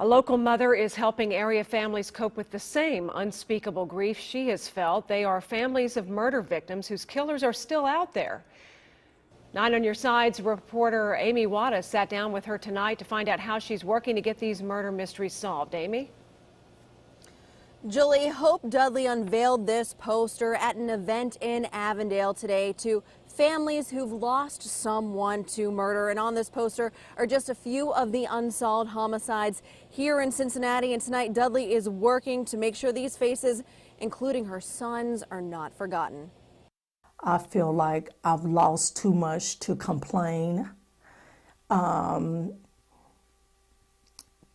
A local mother is helping area families cope with the same unspeakable grief she has felt. They are families of murder victims whose killers are still out there. 9 on Your Side's reporter Amy Wattis sat down with her tonight to find out how she's working to get these murder mysteries solved. Amy? Julie, Hope Dudley unveiled this poster at an event in Avondale today to families who've lost someone to murder. And on this poster are just a few of the unsolved homicides here in Cincinnati. And tonight, Dudley is working to make sure these faces, including her sons, are not forgotten. I feel like I've lost too much to complain.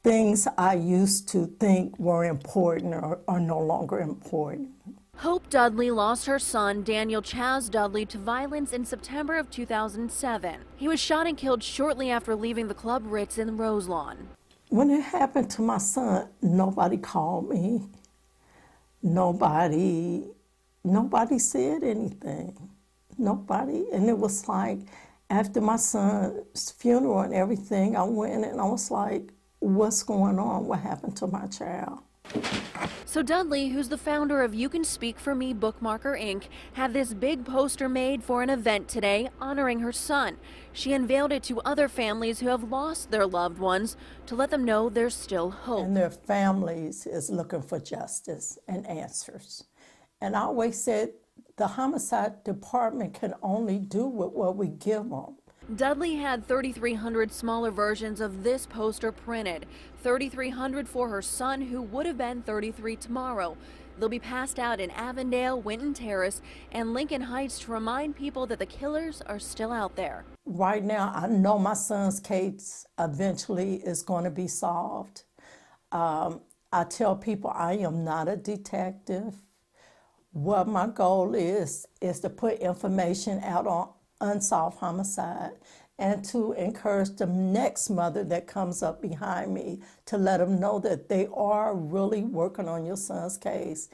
Things I used to think were important are no longer important. Hope Dudley lost her son, Daniel Chaz Dudley, to violence in September of 2007. He was shot and killed shortly after leaving the Club Ritz in Roselawn. When it happened to my son, nobody called me. Nobody said anything. Nobody. And it was like, after my son's funeral and everything, I went and I was like, what's going on? What happened to my child? So Dudley, who's the founder of You Can Speak For Me Bookmarker Inc., had this big poster made for an event today honoring her son. She unveiled it to other families who have lost their loved ones to let them know there's still hope. And their families is looking for justice and answers. And I always said the homicide department can only do with what we give them. Dudley had 3,300 smaller versions of this poster printed, 3,300 for her son, who would have been 33 tomorrow. They'll be passed out in Avondale, Winton Terrace, and Lincoln Heights to remind people that the killers are still out there. Right now, I know my son's case eventually is going to be solved. I tell people I am not a detective. What my goal is to put information out on unsolved homicide and to encourage the next mother that comes up behind me to let them know that they are really working on your son's case.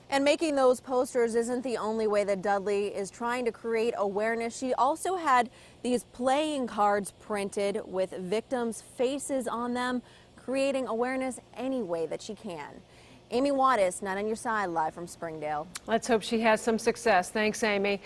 And making those posters isn't the only way that Dudley is trying to create awareness. She also had these playing cards printed with victims' faces on them, creating awareness any way that she can. Amy Wattis, 9 on Your Side, live from Springdale. Let's hope she has some success. Thanks, Amy.